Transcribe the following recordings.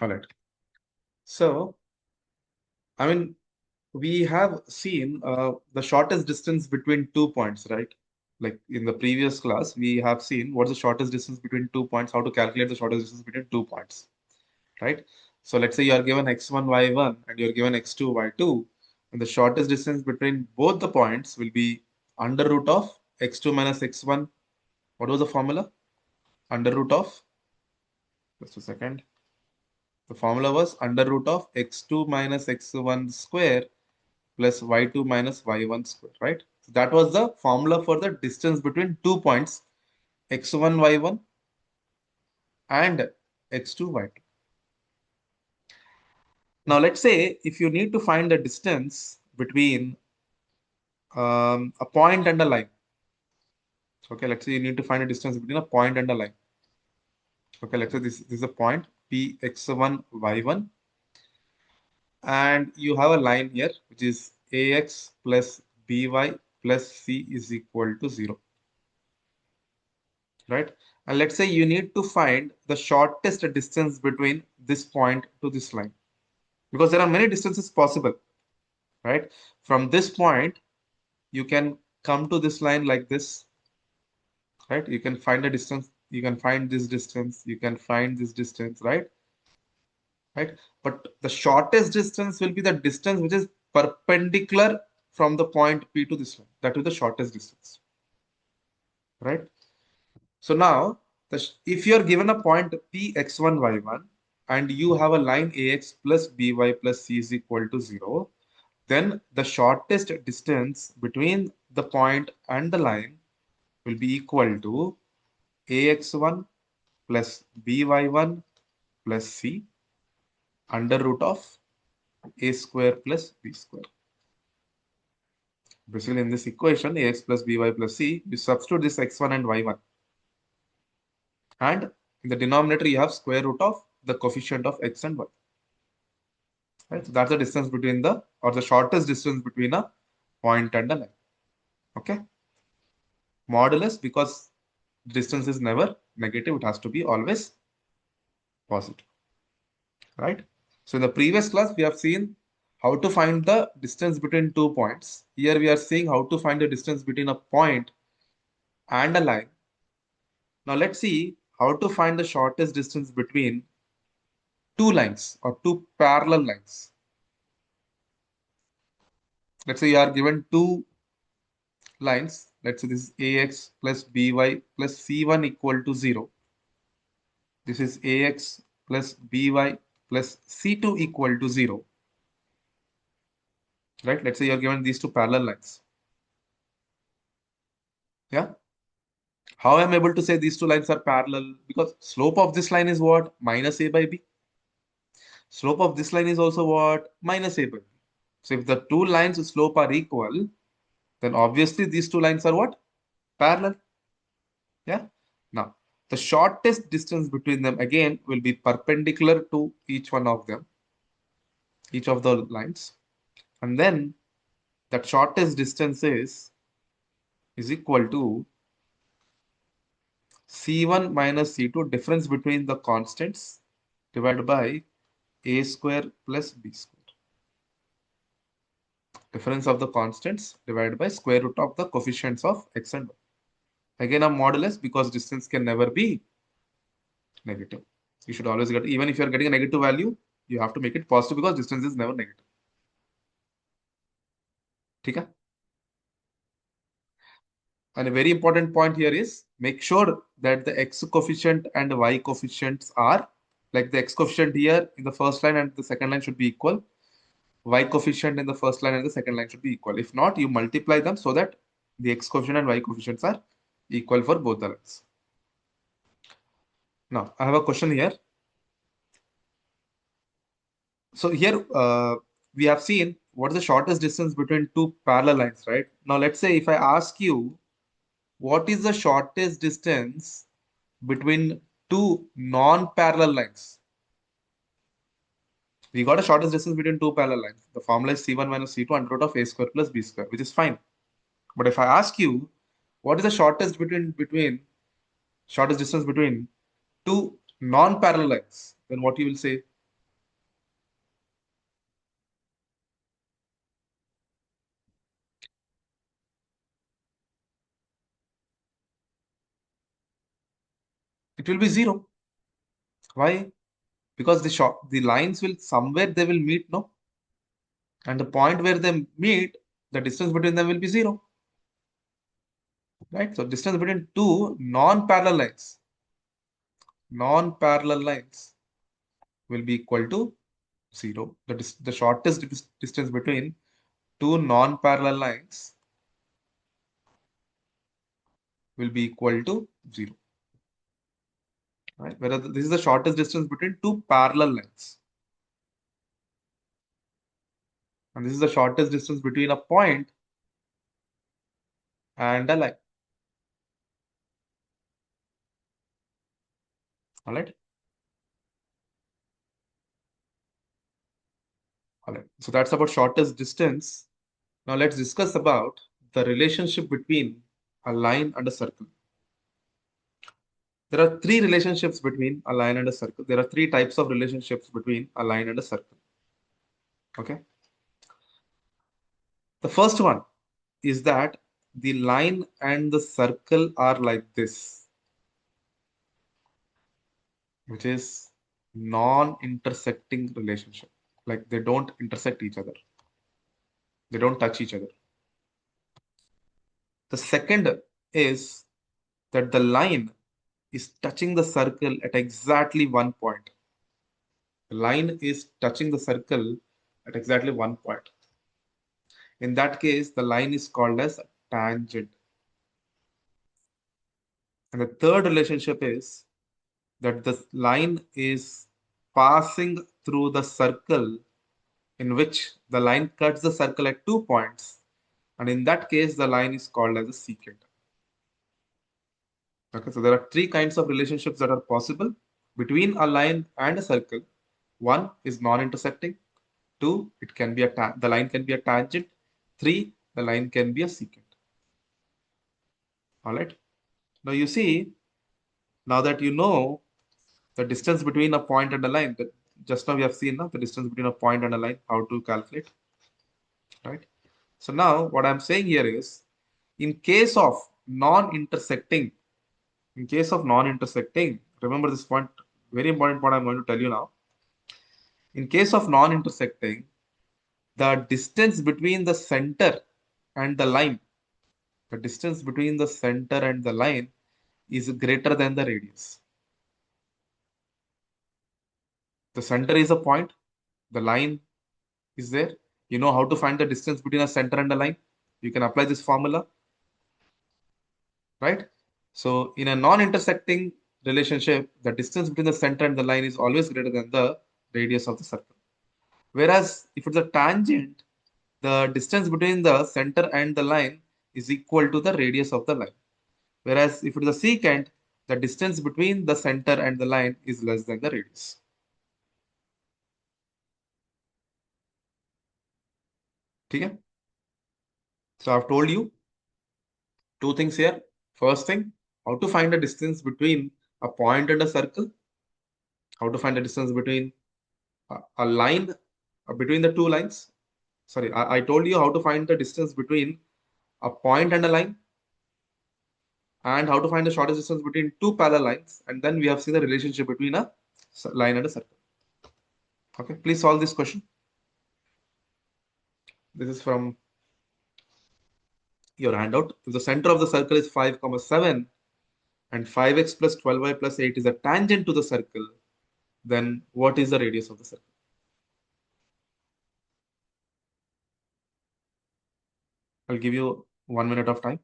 All right. So, I mean, we have seen the shortest distance between 2 points, right? Like in the previous class, we have seen what's the shortest distance between 2 points, how to calculate the shortest distance between 2 points, right? So let's say you are given x1, y1, and you're given x2, y2, and the shortest distance between both the points will be under root of x2 minus x1. What was the formula? Under root of, just a second. The formula was under root of x2 minus x1 square plus y2 minus y1 square, right? So that was the formula for the distance between 2 points, x1, y1 and x2, y2. Now let's say if you need to find the distance between a point and a line. Okay, let's say you need to find a distance between a point and a line. Okay, let's say this is a point P x1, y1, and you have a line here which is ax plus by plus c is equal to 0, right? And let's say you need to find the shortest distance between this point to this line, because there are many distances possible, right? From this point, you can come to this line like this, right? You can find a distance, you can find this distance, you can find this distance, right? Right? But the shortest distance will be the distance which is perpendicular from the point P to this line. That is the shortest distance, right? So now, if you are given a point P x1, y1, and you have a line ax plus by plus c is equal to 0, then the shortest distance between the point and the line will be equal to ax1 plus by1 plus c under root of a square plus b square. Basically, in this equation, ax plus by plus c, you substitute this x1 and y1. And in the denominator, you have square root of the coefficient of x and y. Right? So that's the distance between the, or the shortest distance between a point and a line. Okay. Modulus, because distance is never negative, it has to be always positive. Right. So in the previous class, we have seen how to find the distance between 2 points. Here we are seeing how to find the distance between a point and a line. Now let's see how to find the shortest distance between two lines or two parallel lines. Let's say you are given two lines. Let's say this is ax plus by plus c1 equal to 0. This is ax plus by plus c2 equal to 0. Right? Let's say you are given these two parallel lines. Yeah. How am I able to say these two lines are parallel? Because slope of this line is what? Minus a by b. Slope of this line is also what? Minus a by b. So if the two lines slope are equal, then obviously these two lines are what? Parallel. Yeah. Now, the shortest distance between them again will be perpendicular to each one of them, each of the lines. And then that shortest distance is equal to C1 minus C2, difference between the constants, divided by a square plus b square. Difference of the constants divided by square root of the coefficients of x and y. Again, a modulus, because distance can never be negative. You should always get, even if you are getting a negative value, you have to make it positive because distance is never negative. Okay? And a very important point here is make sure that the x coefficient and y coefficients are, like the x coefficient here in the first line and the second line should be equal. Y coefficient in the first line and the second line should be equal. If not, you multiply them so that the x coefficient and y coefficients are equal for both the lines. Now, I have a question here. So here we have seen what is the shortest distance between two parallel lines, right? Now, let's say if I ask you what is the shortest distance between two non-parallel lines? We got a shortest distance between two parallel lines. The formula is C1 minus C2 under root of a square plus b square, which is fine. But if I ask you what is the shortest shortest distance between two non-parallel lines, then what you will say? It will be 0. Why? Because the lines will somewhere they will meet, no? And the point where they meet, the distance between them will be 0. Right? So distance between two non-parallel lines will be equal to 0. The shortest distance between two non-parallel lines will be equal to 0. Right? Whereas this is the shortest distance between two parallel lines. And this is the shortest distance between a point and a line. All right. All right. So that's about shortest distance. Now let's discuss about the relationship between a line and a circle. There are three relationships between a line and a circle. There are three types of relationships between a line and a circle. Okay. The first one is that the line and the circle are like this, which is non-intersecting relationship. Like they don't intersect each other. They don't touch each other. The second is that the line is touching the circle at exactly one point. The line is touching the circle at exactly one point. In that case, the line is called as tangent. And the third relationship is that the line is passing through the circle in which the line cuts the circle at 2 points. And in that case, the line is called as a secant. Okay, so there are three kinds of relationships that are possible between a line and a circle. One is non-intersecting. Two, it can be the line can be a tangent. Three, the line can be a secant. All right. Now you see, now that you know the distance between a point and a line, that just now we have seen now the distance between a point and a line, how to calculate, right? So now what I'm saying here is, in case of non-intersecting, remember this point, very important point I'm going to tell you now. In case of non-intersecting, the distance between the center and the line, the distance between the center and the line is greater than the radius. The center is a point, the line is there. You know how to find the distance between a center and a line. You can apply this formula, right? So in a non-intersecting relationship, the distance between the center and the line is always greater than the radius of the circle. Whereas if it's a tangent, the distance between the center and the line is equal to the radius of the line. Whereas if it is a secant, the distance between the center and the line is less than the radius. Okay? So I've told you two things here. First thing, how to find the distance between a point and a circle. How to find the distance between a line, between the two lines. Sorry, I told you how to find the distance between a point and a line, and how to find the shortest distance between two parallel lines. And then we have seen the relationship between a line and a circle. Okay, please solve this question. This is from your handout. If the center of the circle is 5, 7 and 5x plus 12y plus 8 is a tangent to the circle, then what is the radius of the circle? I'll give you 1 minute of time.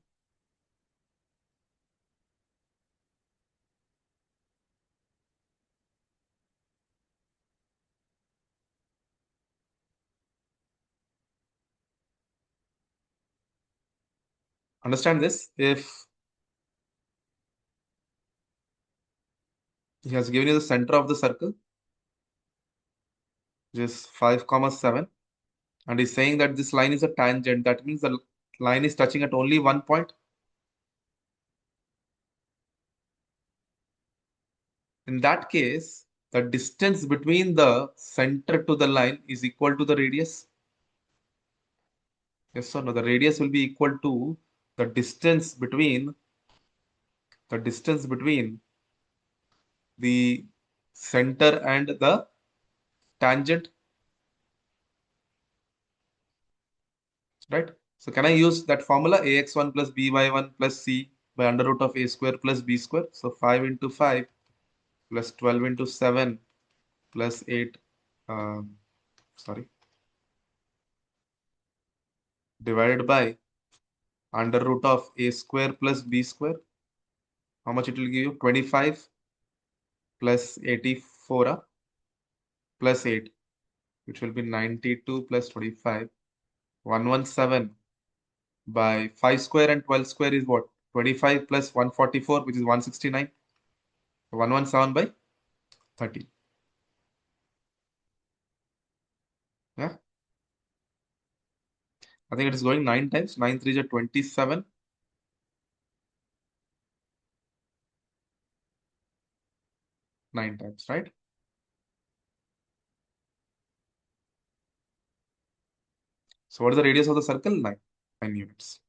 Understand this. If he has given you the center of the circle, which is 5, 7, and he's saying that this line is a tangent, that means the line is touching at only one point. In that case, the distance between the center to the line is equal to the radius. Yes or no? The radius will be equal to the distance between the center and the tangent, right? So can I use that formula ax1 plus by1 plus c by under root of a square plus b square? So 5 into 5 plus 12 into 7 plus 8, um, sorry, divided by under root of a square plus b square. How much it will give you? 25 plus 84 plus 8, which will be 92 plus 25. 117 by 5 square and 12 square is what? 25 plus 144, which is 169. 117 by 30. Yeah, I think it is going 9 times. 9 3 is 27. 9 times, right? So what is the radius of the circle? 9. 9 units.